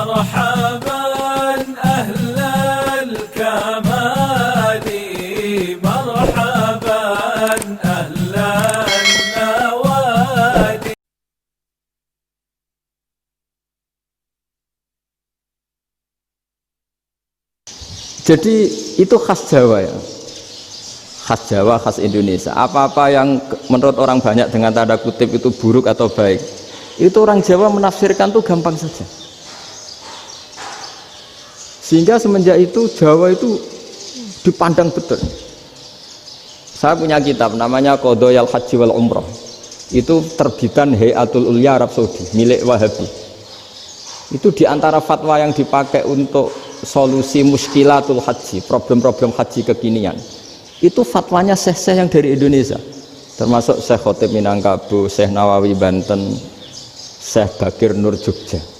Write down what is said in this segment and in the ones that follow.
مرحبا أهل الكمال مرحبا أهل النوادي. Jadi itu khas Jawa ya, khas Jawa, khas Indonesia. Apa-apa yang menurut orang banyak dengan tanda kutip itu buruk atau baik, itu orang Jawa menafsirkan tuh gampang saja. Sehingga semenjak itu Jawa itu dipandang betul. Saya punya kitab namanya Qadayal Haji wal Umrah. Itu terbitan Hayatul Ulya Arab Saudi, milik Wahabi. Itu diantara fatwa yang dipakai untuk solusi muskilatul haji, problem-problem haji kekinian. Itu fatwanya syekh-syekh yang dari Indonesia. Termasuk Syekh Khotib Minangkabau, Syekh Nawawi Banten, Syekh Bakir Nur Jogja.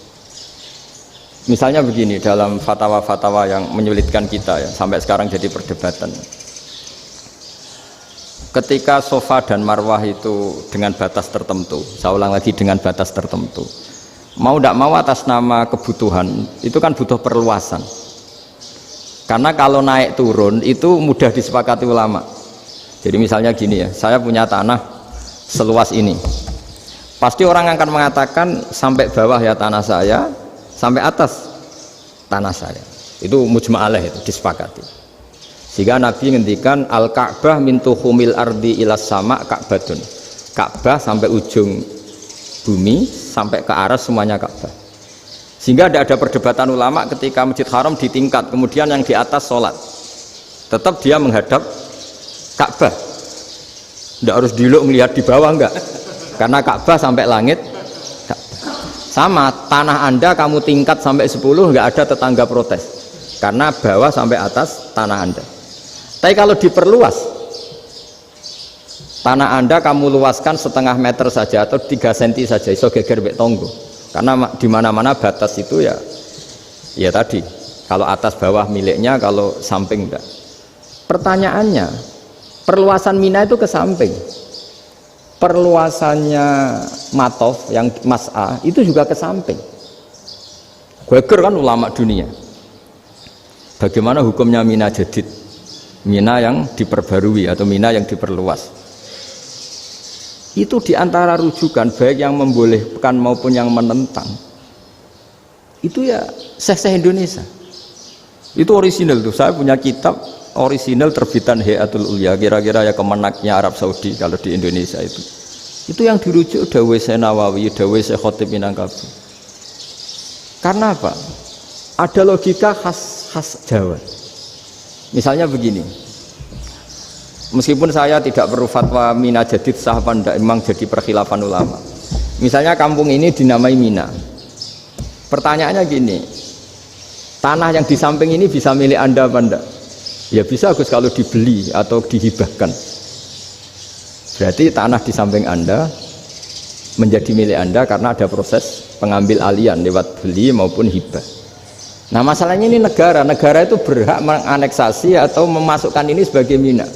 Misalnya begini dalam fatwa-fatwa yang menyulitkan kita ya, sampai sekarang jadi perdebatan. Ketika Safa dan Marwah itu dengan batas tertentu, saya ulang lagi dengan batas tertentu. Mau tidak mau atas nama kebutuhan itu kan butuh perluasan. Karena kalau naik turun itu mudah disepakati ulama. Jadi misalnya gini ya, saya punya tanah seluas ini. Pasti orang akan mengatakan sampai bawah ya tanah saya, sampai atas tanah saya. Itu mujma' alaih, itu disepakati. Sehingga Nabi ngendikan al-Ka'bah min tuhumil ardi ilas sama Ka'batun. Ka'bah sampai ujung bumi sampai ke aras semuanya Ka'bah. Sehingga tidak ada perdebatan ulama ketika Masjid Haram ditingkat, kemudian yang di atas sholat tetap dia menghadap Ka'bah. Tidak harus diluk melihat di bawah, enggak, karena Ka'bah sampai langit. Sama tanah Anda kamu tingkat sampai 10, enggak ada tetangga protes karena bawah sampai atas tanah Anda. Tapi kalau diperluas tanah Anda kamu luaskan setengah meter saja atau 3 cm saja, iso geger mek tonggo. Karena di mana-mana batas itu ya tadi, kalau atas bawah miliknya, kalau samping enggak. Pertanyaannya, perluasan Mina itu ke samping. Perluasannya Matof yang Mas'a itu juga ke samping. Geger kan ulama dunia. Bagaimana hukumnya Mina Jadid? Mina yang diperbarui atau Mina yang diperluas. Itu diantara rujukan baik yang membolehkan maupun yang menentang. Itu ya syekh-syekh Indonesia. Itu orisinal tuh. Saya punya kitab orisinal terbitan Hayatul Ulya, kira-kira ya kemenaknya Arab Saudi kalau di Indonesia itu. Itu yang dirujuk dawuh Syekh Nawawi, dawuh Syekh Khotib Minangkabau. Karena apa? Ada logika khas Jawa. Misalnya begini. Meskipun saya tidak perlu fatwa Mina Jadid sah apa enggak, memang jadi perkhilafan ulama. Misalnya kampung ini dinamai Mina. Pertanyaannya gini, tanah yang di samping ini bisa milik Anda apa enggak? Ya bisa Gus kalau dibeli atau dihibahkan. Berarti tanah di samping Anda menjadi milik Anda karena ada proses pengambil alian lewat beli maupun hibah. Nah masalahnya ini negara itu berhak menganeksasi atau memasukkan ini sebagai Mina.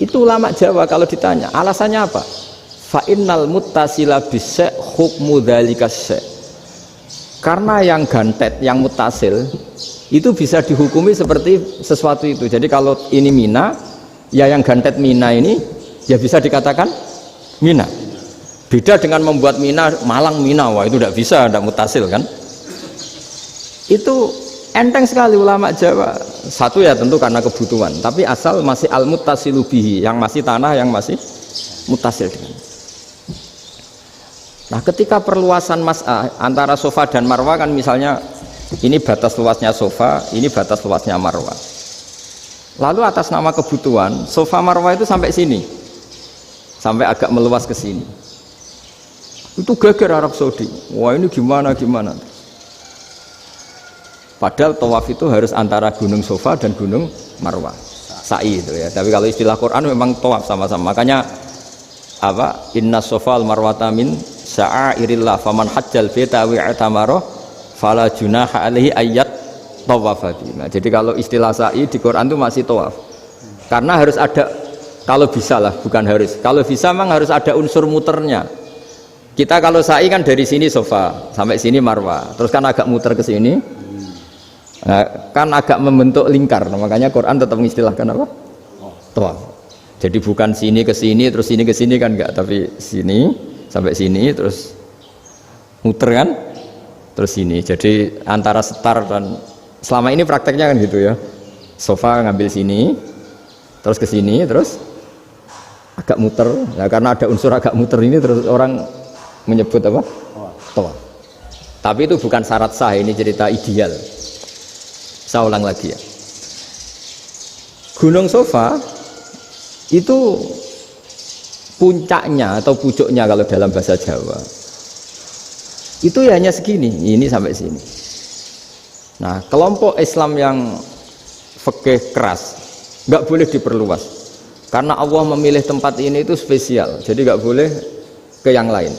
Itu ulama Jawa kalau ditanya alasannya apa? Fa innal muttasila bis-syai' hukmu dzalika syai'. Karena yang gantet, yang mutasil itu bisa dihukumi seperti sesuatu itu. Jadi kalau ini Mina, ya yang gantet Mina ini ya bisa dikatakan Mina. Beda dengan membuat Mina Malang Mina, wah itu tidak bisa, tidak mutasil kan? Itu enteng sekali ulama Jawa. Satu ya tentu karena kebutuhan, tapi asal masih al-muttasilu bihi, yang masih tanah yang masih mutasil dengan. Nah, ketika perluasan mas'ah antara Safa dan Marwah kan misalnya ini batas luasnya Safa, ini batas luasnya Marwah. Lalu atas nama kebutuhan, Safa Marwah itu sampai sini. Sampai agak meluas ke sini. Itu geger Arab Saudi. Wah, ini gimana? Padahal tawaf itu harus antara Gunung Safa dan Gunung Marwah, sa'i itu ya. Tapi kalau istilah Quran memang tawaf sama-sama. Makanya apa? Inna Safa al Marwata min sya'airillah faman hajjal baita wa i'tamara fala junaha alaihi ayyat tawafa. Nah, jadi kalau istilah sa'i di Quran itu masih tawaf. Karena harus ada, kalau bisa lah, bukan harus. Kalau bisa memang harus ada unsur muternya. Kita kalau sa'i kan dari sini sofa sampai sini marwah, terus kan agak muter ke sini, kan agak membentuk lingkar. Makanya Quran tetap mengistilahkan apa? Tawaf. Jadi bukan sini ke sini terus sini ke sini kan enggak, tapi sini sampai sini terus muter kan, terus sini. Jadi antara setar dan selama ini prakteknya kan gitu ya. Sofa ngambil sini, terus ke sini, terus agak muter. Nah, karena ada unsur agak muter ini terus orang menyebut apa? Tawaf. Tapi itu bukan syarat sah, ini cerita ideal. Saya ulang lagi ya. Gunung Sofa itu puncaknya atau pucuknya kalau dalam bahasa Jawa itu ya hanya segini, ini sampai sini. Nah, kelompok Islam yang fikih keras nggak boleh diperluas karena Allah memilih tempat ini itu spesial, jadi nggak boleh ke yang lain.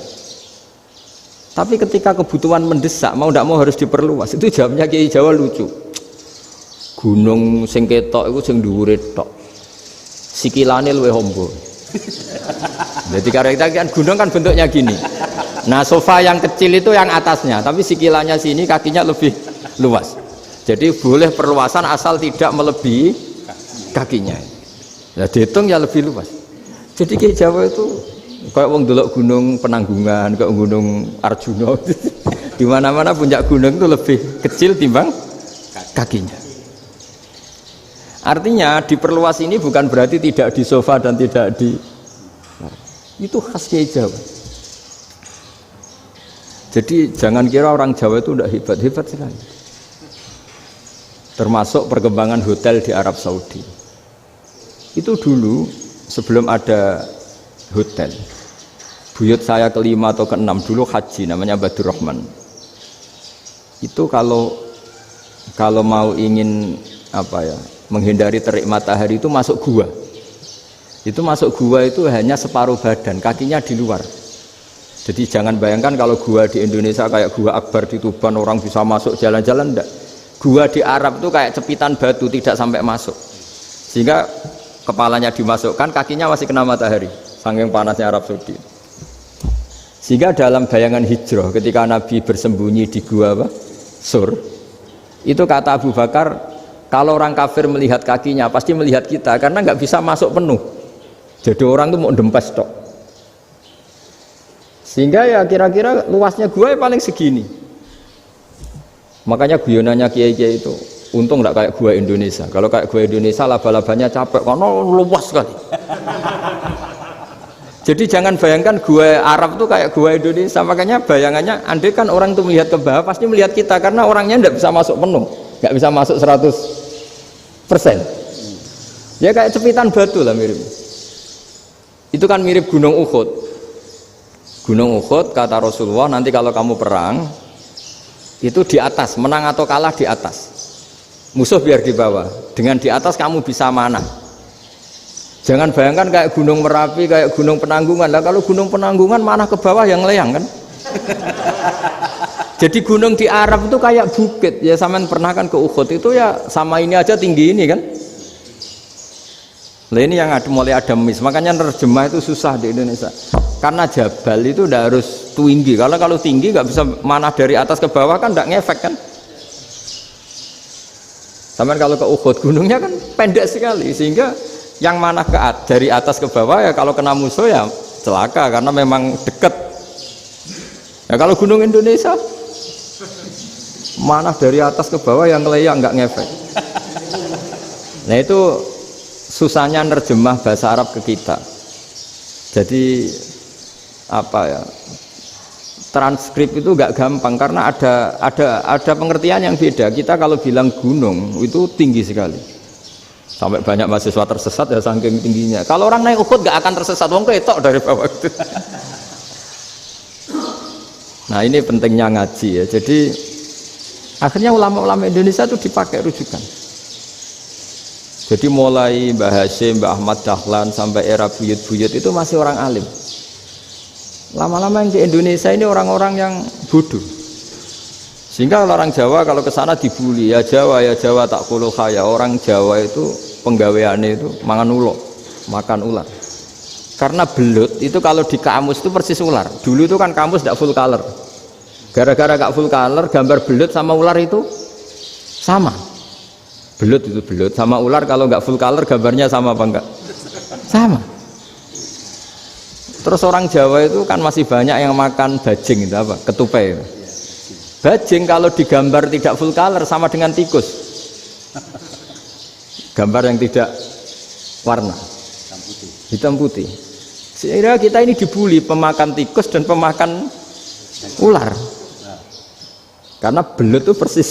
Tapi ketika kebutuhan mendesak, mau tidak mau harus diperluas. Itu jawabnya Kiai Jawa lucu. Gunung sing ketok itu sing dhuwure tok. Sikilane luwih ombo. Jadi karena kita kan gunung kan bentuknya gini. Nah, sofa yang kecil itu yang atasnya, tapi sikilannya sini kakinya lebih luas. Jadi boleh perluasan asal tidak melebihi kakinya. Nah, dihitung ya lebih luas. Jadi Kiai Jawa itu kayak wong delok gunung Penanggungan, kayak gunung Arjuna. Di mana-mana puncak gunung itu lebih kecil timbang kakinya. Artinya diperluas ini bukan berarti tidak di sofa dan tidak di, itu khas Kiai Jawa. Jadi jangan kira orang Jawa itu tidak hebat, hebat sekali. Termasuk perkembangan hotel di Arab Saudi. Itu dulu sebelum ada hotel, buyut saya kelima atau keenam dulu haji, namanya Badur Rahman. Itu kalau mau ingin apa ya, menghindari terik matahari itu masuk gua. Itu masuk gua itu hanya separuh badan, kakinya di luar. Jadi jangan bayangkan kalau gua di Indonesia kayak gua Akbar di Tuban orang bisa masuk jalan-jalan, enggak. Gua di Arab itu kayak cepitan batu, tidak sampai masuk. Sehingga kepalanya dimasukkan, kakinya masih kena matahari. Saking panasnya Arab Saudi. Sehingga dalam bayangan hijrah ketika Nabi bersembunyi di gua apa? Sur. Itu kata Abu Bakar, kalau orang kafir melihat kakinya pasti melihat kita karena nggak bisa masuk penuh. Jadi orang itu mau dempes tok. Sehingga ya kira-kira luasnya gua ya paling segini. Makanya guyonannya kiai-kiai itu untung nggak kayak gua Indonesia. Kalau kayak gua Indonesia laba-labanya capek karena luas sekali. Jadi jangan bayangkan gua Arab tuh kayak gua Indonesia. Makanya bayangannya andai kan orang itu melihat ke bawah pasti melihat kita karena orangnya nggak bisa masuk penuh, nggak bisa masuk 100%. Ya kayak cepitan batu lah mirip. Itu kan mirip Gunung Uhud. Gunung Uhud kata Rasulullah, nanti kalau kamu perang itu di atas, menang atau kalah di atas, musuh biar di bawah. Dengan di atas kamu bisa manah. Jangan bayangkan kayak Gunung Merapi, kayak Gunung Penanggungan. Lah kalau Gunung Penanggungan manah ke bawah yang leyang kan. Jadi gunung di Arab itu kayak bukit. Ya sampean pernah kan ke Uhud itu ya sama ini aja tinggi ini kan. Lah ini yang mulai ada mis. Makanya nerjemah itu susah di Indonesia. Karena jabal itu udah harus tinggi. Kalau tinggi nggak bisa manah dari atas ke bawah kan nggak ngefek kan. Sampai kalau ke Uhud gunungnya kan pendek sekali sehingga yang manah dari atas ke bawah ya kalau kena musuh ya celaka karena memang dekat. Ya kalau gunung Indonesia manah dari atas ke bawah yang ngeleyang nggak ngefek. Nah itu susahnya nerjemah bahasa Arab ke kita. Jadi apa ya, transkrip itu nggak gampang karena ada pengertian yang beda. Kita kalau bilang gunung itu tinggi sekali sampai banyak mahasiswa tersesat ya saking tingginya. Kalau orang naik Uhud nggak akan tersesat, wong ketok dari bawah itu. Nah ini pentingnya ngaji ya. Jadi akhirnya ulama-ulama Indonesia itu dipakai rujukan. Jadi mulai Mbah Hasyim, Mbah Ahmad Dahlan sampai era buyut-buyut itu masih orang alim. Lama-lama yang di Indonesia ini orang-orang yang bodoh. Sehingga orang Jawa kalau ke sana dibully, ya Jawa tak kuluh kaya. Orang Jawa itu penggaweane itu mangan ulo, makan ular. Karena belut itu kalau di kamus itu persis ular. Dulu itu kan kamus tidak full color. Gara-gara gak full color, gambar belut sama ular itu sama. Belut itu belut sama ular kalau nggak full color gambarnya sama apa enggak? Sama. Terus orang Jawa itu kan masih banyak yang makan bajing itu apa? Ketupai. Bajing kalau digambar tidak full color sama dengan tikus. Gambar yang tidak warna. Hitam putih. Sehingga kita ini dibully pemakan tikus dan pemakan ular. Karena belut itu persis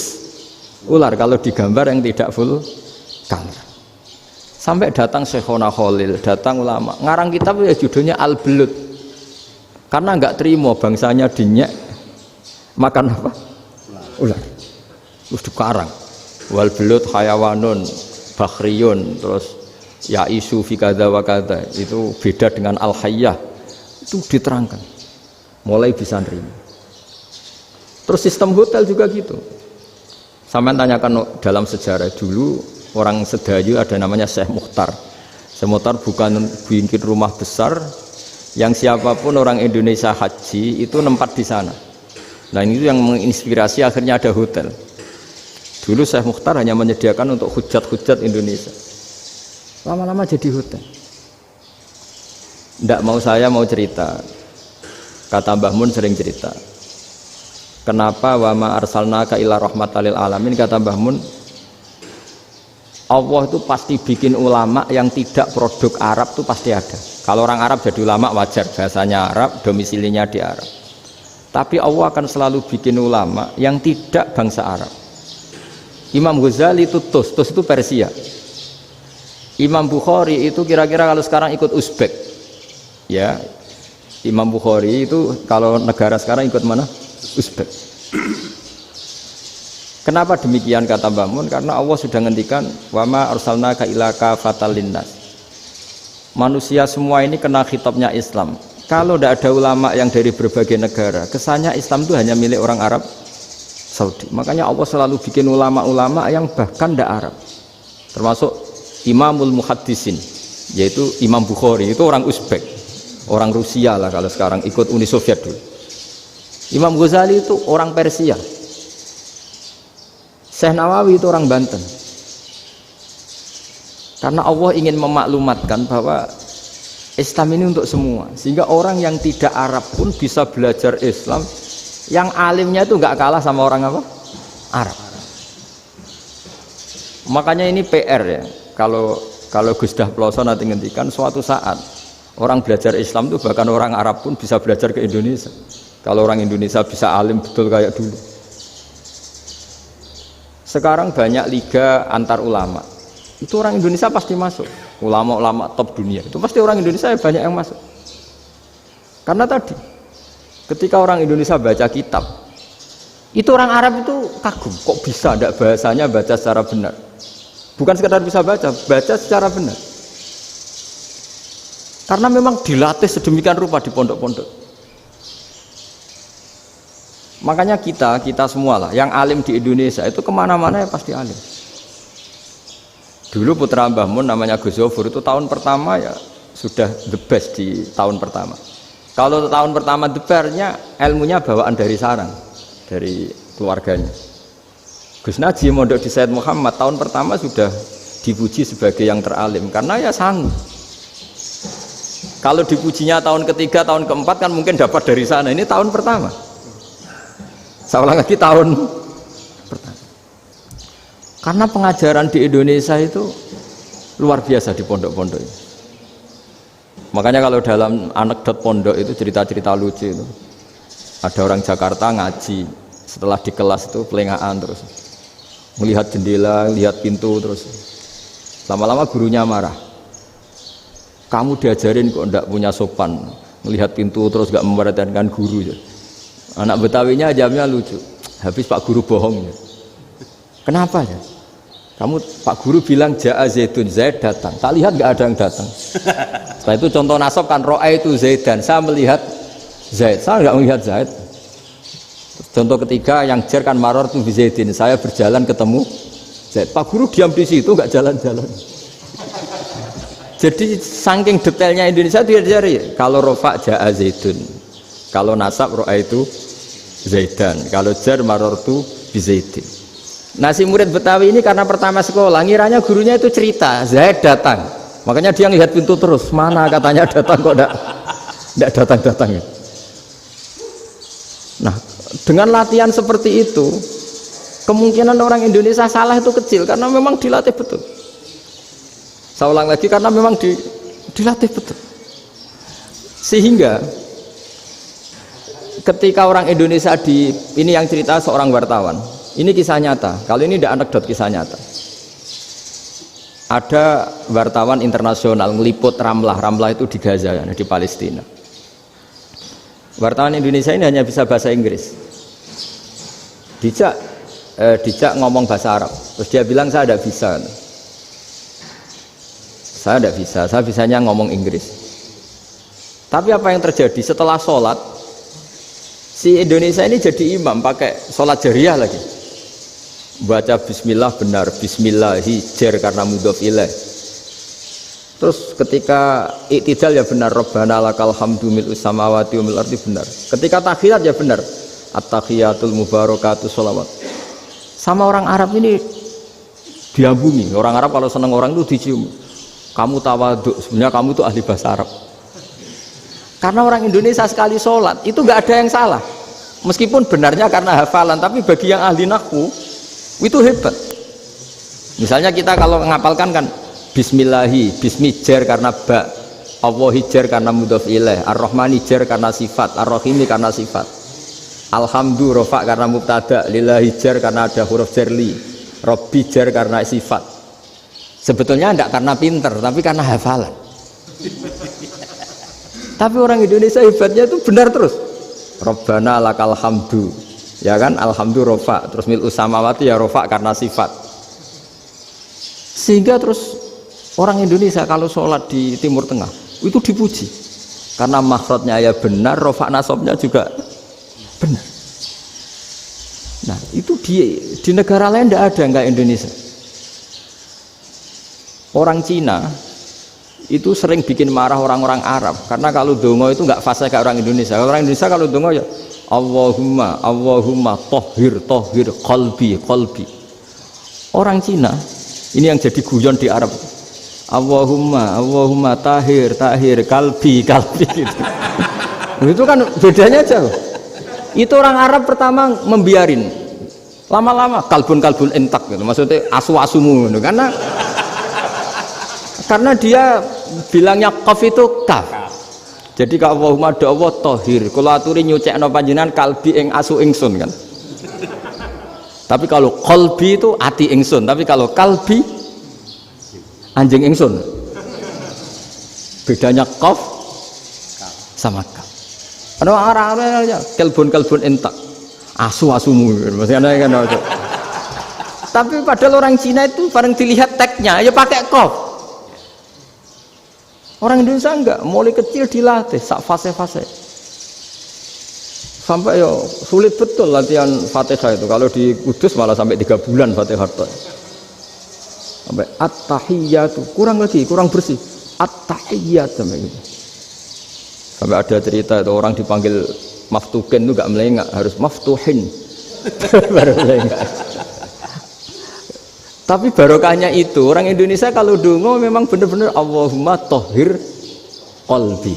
ular kalau digambar yang tidak full color. Sampai datang Syekhona Khalil, datang ulama ngarang kitab ya judulnya Al-Belut, karena nggak terima bangsanya dinyek makan apa? Ular. Terus dikarang wal belut hayawanun bakhriyun, terus ya isu fi kadza wa kadza, itu beda dengan al-hayyah, itu diterangkan mulai bisa nerima. Terus sistem hotel juga gitu. Sampai tanyakan dalam sejarah dulu orang Sedayu ada namanya Syekh Mukhtar. Syekh Mukhtar bukan bikin rumah besar yang siapapun orang Indonesia haji itu nempat di sana. Nah ini yang menginspirasi akhirnya ada hotel. Dulu Syekh Mukhtar hanya menyediakan untuk hujat-hujat Indonesia. Lama-lama jadi hotel. Nggak mau saya mau cerita. Kata Mbah Mun sering cerita. Kenapa wa ma arsalnaka illa rahmatan lil alamin, kata Mbah Mun, Allah itu pasti bikin ulama yang tidak produk Arab itu pasti ada. Kalau orang Arab jadi ulama wajar, bahasanya Arab, domisilinya di Arab. Tapi Allah akan selalu bikin ulama yang tidak bangsa Arab. Imam Ghazali itu Tus itu Persia. Imam Bukhari itu kira-kira kalau sekarang ikut Uzbek. Ya, Imam Bukhari itu kalau negara sekarang ikut mana? Uzbek. Kenapa demikian kata Mbah Mun? Karena Allah sudah ngendikan wa ma arsalnaka illa kafatal linnas. Manusia semua ini kena khitabnya Islam. Kalau tidak ada ulama yang dari berbagai negara, kesannya Islam itu hanya milik orang Arab Saudi. Makanya Allah selalu bikin ulama-ulama yang bahkan tidak Arab. Termasuk Imamul Muhaddisin, yaitu Imam Bukhari, itu orang Uzbek, orang Rusia lah kalau sekarang, ikut Uni Soviet dulu. Imam Ghazali itu orang Persia. Syekh Nawawi itu orang Banten. Karena Allah ingin memaklumatkan bahwa Islam ini untuk semua, sehingga orang yang tidak Arab pun bisa belajar Islam, yang alimnya itu nggak kalah sama orang apa? Arab. Makanya ini PR ya. Kalau Gus Dah Ploso nanti ngendikan suatu saat orang belajar Islam itu bahkan orang Arab pun bisa belajar ke Indonesia. Kalau orang Indonesia bisa alim betul kayak dulu. Sekarang banyak liga antar ulama. Itu orang Indonesia pasti masuk. Ulama-ulama top dunia. Itu pasti orang Indonesia banyak yang masuk. Karena tadi ketika orang Indonesia baca kitab, itu orang Arab itu kagum. Kok bisa tidak bahasanya baca secara benar? Bukan sekedar bisa baca secara benar. Karena memang dilatih sedemikian rupa di pondok-pondok. Makanya kita semua lah yang alim di Indonesia itu kemana-mana ya pasti alim. Dulu putra Mbah Mun namanya Gus Zofur itu tahun pertama ya sudah the best di tahun pertama. Kalau tahun pertama the bestnya ilmunya bawaan dari sarang, dari keluarganya. Gus Najib mondok di Said Muhammad tahun pertama sudah dipuji sebagai yang teralim karena ya sanggup. Kalau dipujinya tahun ketiga, tahun keempat kan mungkin dapat dari sana. Ini tahun pertama. Saya ulang lagi tahun pertama. Karena pengajaran di Indonesia itu luar biasa di pondok-pondok ini. Makanya kalau dalam anekdot pondok itu cerita-cerita lucu itu. Ada orang Jakarta ngaji, setelah di kelas itu pelengahan terus. Melihat jendela, lihat pintu terus. Lama-lama gurunya marah. Kamu diajarin kok enggak punya sopan. Melihat pintu terus enggak memperhatikan guru. Anak Betawinya jamnya lucu. Habis Pak Guru bohong. Kenapa ya? Kamu Pak Guru bilang Ja'a Zaidun, Zaid datang. Tak lihat nggak ada yang datang. Setelah itu contoh nasab kan ro'a itu Zaidan. Saya melihat Zaid. Saya nggak melihat Zaid. Contoh ketiga yang jer kan maror tuh Zaidin. Saya berjalan ketemu Zaid. Pak Guru diam di situ nggak jalan-jalan. Jadi saking detailnya Indonesia dia cari. Kalau rofa ja'a zaidun, kalau nasab ro'a itu zaidan, kalau jar marortu bi zaidin. Nah si murid Betawi ini karena pertama sekolah ngiranya gurunya itu cerita Zaid datang, makanya dia ngelihat pintu terus, mana katanya datang kok enggak datang. Nah dengan latihan seperti itu kemungkinan orang Indonesia salah itu kecil karena memang dilatih betul. Saya ulang lagi karena memang dilatih betul. Sehingga ketika orang Indonesia ini yang cerita seorang wartawan, ini kisah nyata. Kalau ini tidak anekdot, kisah nyata. Ada wartawan internasional ngeliput Ramlah itu di Gaza, di Palestina. Wartawan Indonesia ini hanya bisa bahasa Inggris. Dijak ngomong bahasa Arab, terus dia bilang saya tidak bisa. Saya tidak bisa, saya bisanya ngomong Inggris. Tapi apa yang terjadi setelah sholat, si Indonesia ini jadi imam pakai sholat jariyah lagi. Baca bismillah benar, bismillahi jar karena mudhof ilaih. Terus ketika iktidal ya benar, Rabbana lakal hamdu mil'us samawati wa mil'ul ardi benar. Ketika tahiyat ya benar, at-tahiyatul mubarakatuh sholawat. Sama orang Arab ini diambungi. Orang Arab kalau senang orang itu dicium. Kamu tawaduk, sebenarnya kamu tuh ahli bahasa Arab. Karena orang Indonesia sekali sholat itu nggak ada yang salah, meskipun benarnya karena hafalan, tapi bagi yang ahli nahwu itu hebat. Misalnya kita kalau ngapalkan kan bismillahi, bismijar karena ba, Allah jar karena mudhof ilaih, ar-rahmani jar karena sifat, ar-rahimi karena sifat, alhamdu rofa karena mubtada, lillahi jar karena ada huruf jarli, robbi jar karena sifat. Sebetulnya tidak karena pinter, tapi karena hafalan. Tapi orang Indonesia hebatnya itu benar terus. Rabbana lakal hamdu, ya kan, alhamdu rofa, terus mil'us samawati ya rofa karena sifat. Sehingga terus orang Indonesia kalau sholat di Timur Tengah itu dipuji karena makhrajnya ya benar, rofa nasabnya juga benar. Nah itu di negara lain tidak ada nggak Indonesia. Orang Cina itu sering bikin marah orang-orang Arab karena kalau dongo itu nggak fasih kayak orang Indonesia. Orang Indonesia kalau dongo ya Allahumma tohir qalbi. Orang Cina ini yang jadi guyon di Arab, Allahumma tahir kalbi gitu. Itu kan bedanya jauh. Itu orang Arab pertama membiarin, lama-lama kalbun entak gitu, maksudnya asu-asumu gitu. Karena dia bilangnya qaf itu kaf. Jadi ka Allahumma do Allah tohir, kula aturi nyucekno panjenengan kalbi ing asu ingsun kan. Tapi kalau qalbi itu ati ingsun, tapi kalau kalbi anjing ingsun. Bedanya qaf sama kaf. Ana orang-orang aja kalbun entak. Asu-asumu maksudnya kan. Tapi padahal orang Cina itu bareng dilihat teksnya ya pakai qaf. Orang Indonesia enggak, mulai kecil dilatih sak fase-fase. Sampai yo sulit betul latihan Fatihah itu. Kalau di Kudus malah sampai 3 bulan Fatihah itu. Sampai at-tahiyyatu, kurang bersih. At-tahiyyat sampai gitu. Sampai ada cerita itu orang dipanggil maftuhin itu enggak melengak, harus maftuhin. Baru melengak. Tapi barokahnya itu orang Indonesia kalau dongo memang benar-benar Allahumma tohir qalbi,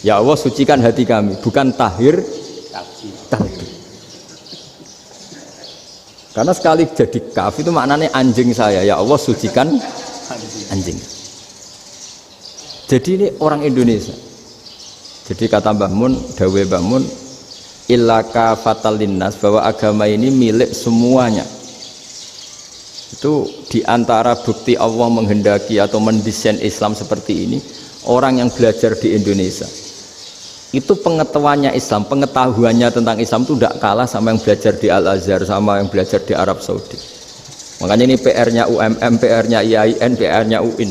ya Allah sucikan hati kami, bukan tahir kalbi. Karena sekali jadi kaf itu maknanya anjing saya, ya Allah sucikan anjing. Jadi ini orang Indonesia. Jadi kata Mbah Mun, dawe Mbah Mun, illa kafatal linnas, bahwa agama ini milik semuanya. Itu diantara bukti Allah menghendaki atau mendesain Islam seperti ini, orang yang belajar di Indonesia itu pengetahuannya Islam, pengetahuannya tentang Islam itu tidak kalah sama yang belajar di Al-Azhar, sama yang belajar di Arab Saudi. Makanya ini PR-nya UMM, PR-nya IAIN, PR-nya UIN.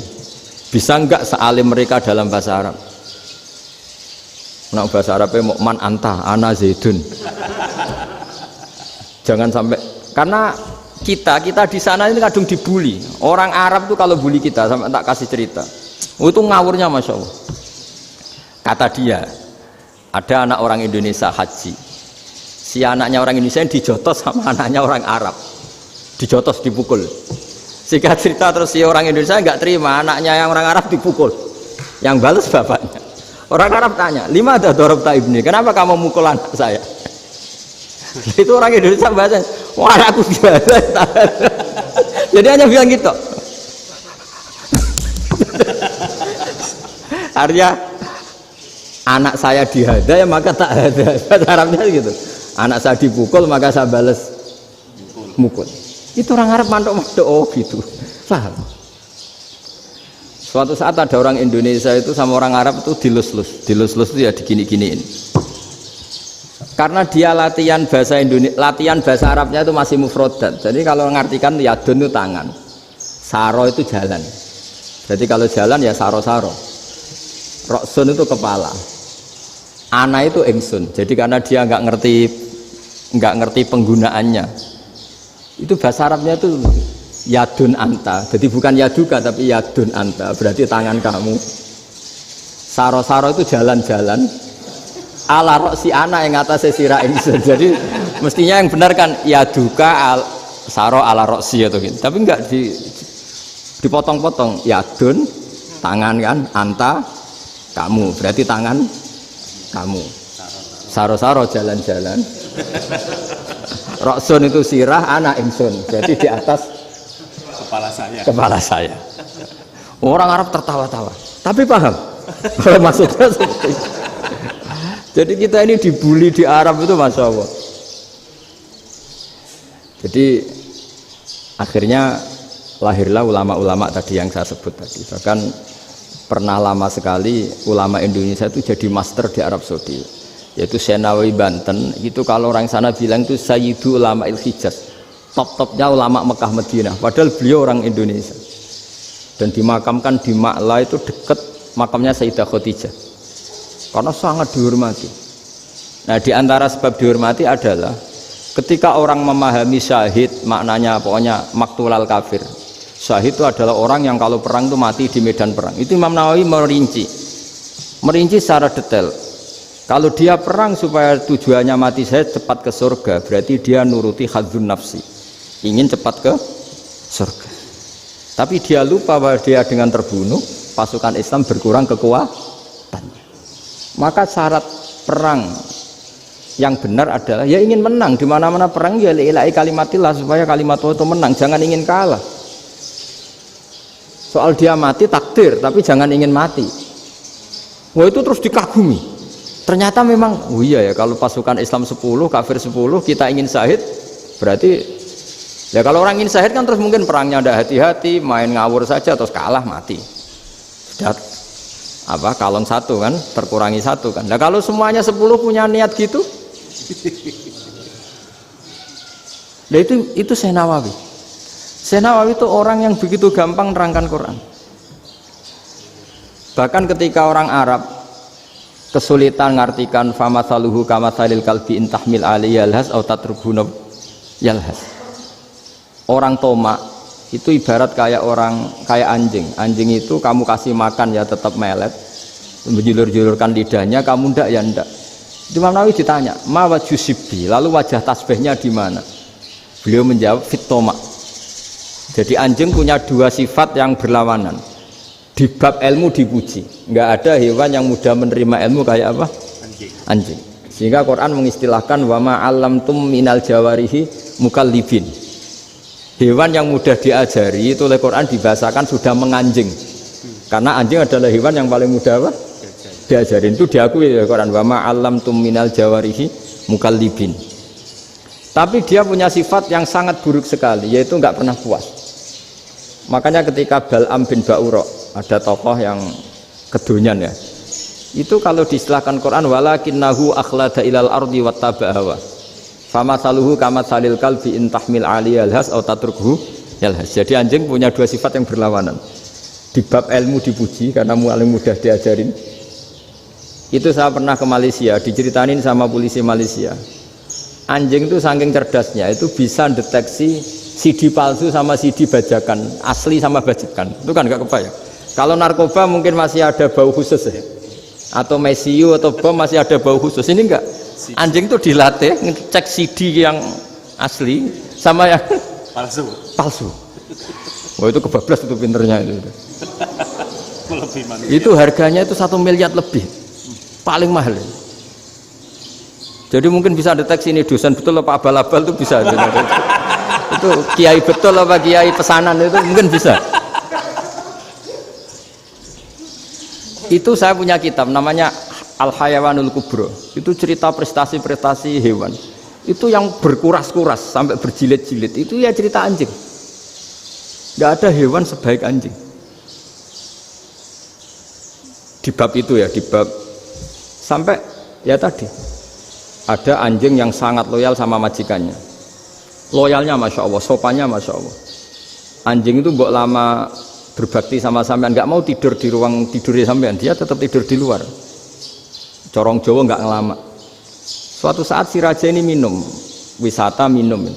Bisa enggak sealim mereka dalam bahasa Arab? Nah, bahasa Arabnya mau man anta, ana zaidun. Jangan sampai, karena kita di sana ini kadung dibully. Orang Arab tuh kalau bully kita, sampai tak kasih cerita. Itu ngawurnya Masya Allah. Kata dia, ada anak orang Indonesia haji. Si anaknya orang Indonesia yang dijotos sama anaknya orang Arab. Dijotos, dipukul. Sehingga cerita terus si orang Indonesia nggak terima, anaknya yang orang Arab dipukul. Yang balas bapaknya. Orang Arab tanya, lima ada dorobta ibni, kenapa kamu mukul anak saya? Itu orang Indonesia bahasa, wah aku biasa. Jadi hanya bilang gitu. Artinya anak saya dihada ya maka tak ada. Bahasa Arabnya gitu. Anak saya dipukul maka saya balas mukul. Itu orang Arab mantuk-mantuk oh gitu. Paham? Suatu saat ada orang Indonesia itu sama orang Arab itu dilus-lus. Dilus-lus itu ya digini-giniin. Karena dia latihan bahasa Indonesia, latihan bahasa Arabnya itu masih mufrodat. Jadi kalau mengartikan yadun itu tangan, saro itu jalan. Jadi kalau jalan ya saro-saro. Roksun itu kepala. Ana itu ingsun. Jadi karena dia nggak ngerti penggunaannya. Itu bahasa Arabnya itu yadun anta. Jadi bukan yaduka tapi yadun anta. Berarti tangan kamu. Saro-saro itu jalan-jalan. Ala roksi ana yang atasnya sira ingsun. Jadi mestinya yang benar kan yaduka saro ala roksi atau gitu. Tapi enggak dipotong-potong. Yadun tangan kan, anta kamu. Berarti tangan kamu. Saro-saro jalan-jalan. Roksun itu sirah, anak ingsun. Jadi di atas kepala saya. Orang Arab tertawa-tawa. Tapi paham. Maksudnya seperti itu. Jadi kita ini dibully di Arab itu Masya Allah. Jadi akhirnya lahirlah ulama-ulama tadi yang saya sebut tadi. Bahkan pernah lama sekali ulama Indonesia itu jadi master di Arab Saudi. Yaitu Senawi Banten. Itu kalau orang sana bilang itu Sayyidu Ulama Il-Hijaz. Top-topnya ulama Mekah Madinah. Padahal beliau orang Indonesia. Dan dimakamkan di Ma'la itu dekat makamnya Sayyidah Khadijah. Karena sangat dihormati. Nah di antara sebab dihormati adalah ketika orang memahami syahid maknanya pokoknya maktulal kafir. Syahid itu adalah orang yang kalau perang itu mati di medan perang. Itu Imam Nawawi merinci secara detail. Kalau dia perang supaya tujuannya mati syahid cepat ke surga, berarti dia nuruti hadzun nafsi, ingin cepat ke surga. Tapi dia lupa bahwa dia dengan terbunuh pasukan Islam berkurang kekuatan. Maka syarat perang yang benar adalah ya ingin menang. Di mana-mana perang ya lillahi kalimatillah, supaya kalimat Allah itu menang, jangan ingin kalah. Soal dia mati takdir, tapi jangan ingin mati. Wah itu terus dikagumi. Ternyata memang oh iya ya, kalau pasukan Islam 10 kafir 10 kita ingin syahid, berarti ya kalau orang ingin syahid kan terus mungkin perangnya ada hati-hati, main ngawur saja terus kalah mati. Sudah apa kalong satu kan terkurangi satu kan. Nah kalau semuanya 10 punya niat gitu, nah itu Syekh Nawawi. Syekh Nawawi itu orang yang begitu gampang nerangkan Quran. Bahkan ketika orang Arab kesulitan ngartikan famathaluhu kamathalil kalbi intahmil alaihi yalhas au tatrukhu yalhas. Orang tomak itu ibarat kayak anjing. Anjing itu kamu kasih makan ya tetap melet, menjulur-julurkan lidahnya, kamu ndak ya ndak. Imam Nawawi ditanya, "Ma wajhusibi?" Lalu wajah tasbihnya di mana? Beliau menjawab, "Fit tomak." Jadi anjing punya dua sifat yang berlawanan. Di bab ilmu dipuji. Enggak ada hewan yang mudah menerima ilmu kayak apa? Anjing. Sehingga Quran mengistilahkan wa ma 'allamtum minal jawarihi mukallibin. Hewan yang mudah diajari itu oleh Quran dibahasakan sudah menganjing. Karena anjing adalah hewan yang paling mudah apa? Diajarin. Itu diakui oleh Quran wa ma 'allamtum minal jawarihi mukallibin. Tapi dia punya sifat yang sangat buruk sekali, yaitu enggak pernah puas. Makanya ketika Bal'am bin Ba'ura, ada tokoh yang kedonyan ya, itu kalau diistilahkan Quran walakinnahu akhlada ilal ardi wattaba hawa famathaluhu kamathalil kalbi intahmil aliyal has atau tatrukhu yalhas. Jadi anjing punya dua sifat yang berlawanan. Di bab ilmu dipuji karena paling mudah diajarin. Itu saya pernah ke Malaysia, diceritain sama polisi Malaysia. Anjing itu saking cerdasnya itu bisa deteksi CD palsu sama CD bajakan, asli sama bajakan. Itu kan gak kebayang. Kalau narkoba mungkin masih ada bau khusus ya, atau mesiu atau bom masih ada bau khusus. Ini enggak, anjing itu dilatih ngecek CD yang asli sama yang palsu. Wah itu kebablas itu pinternya itu. Itu harganya itu 1 miliar lebih, paling mahal. Jadi mungkin bisa deteksi ini dosen betul apa abal-abal itu bisa. Itu kiai betul apa kiai pesanan itu mungkin bisa. Itu saya punya kitab namanya Al Hayawanul Kubro. Itu cerita prestasi-prestasi hewan. Itu yang berkuras-kuras sampai berjilid-jilid. Itu ya cerita anjing. Tidak ada hewan sebaik anjing. Di bab itu ya, di bab sampai ya tadi ada anjing yang sangat loyal sama majikannya. Loyalnya masya Allah, sopannya masya Allah. Anjing itu mbok lama berbakti sama sampean, nggak mau tidur di ruang tidurnya sampean, dia tetap tidur di luar. Corong Jawa nggak ngelama. Suatu saat si raja ini minum, wisata minum.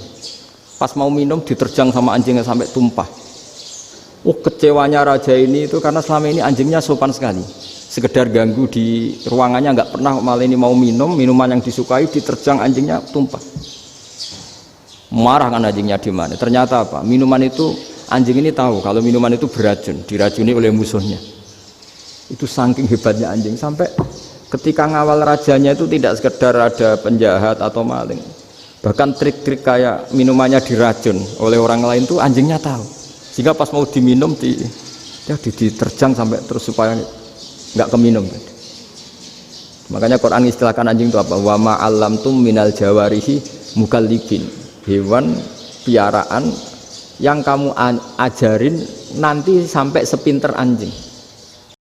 Pas mau minum diterjang sama anjingnya sampai tumpah. Kecewanya raja ini itu karena selama ini anjingnya sopan sekali. Sekedar ganggu di ruangannya nggak pernah, malah ini mau minum minuman yang disukai diterjang anjingnya tumpah. Marah kan anjingnya di mana? Ternyata apa? Minuman itu anjing ini tahu kalau minuman itu beracun, diracuni oleh musuhnya. Itu saking hebatnya anjing sampai ketika ngawal rajanya itu tidak sekedar ada penjahat atau maling, bahkan trik-trik kayak minumannya diracun oleh orang lain tuh anjingnya tahu. Sehingga pas mau diminum diterjang sampai terus supaya nggak keminum. Makanya Quran istilahkan anjing itu apa? Wa ma 'allamtum minal jawarihi mukallibin. Hewan piaraan yang kamu ajarin nanti sampai sepinter anjing.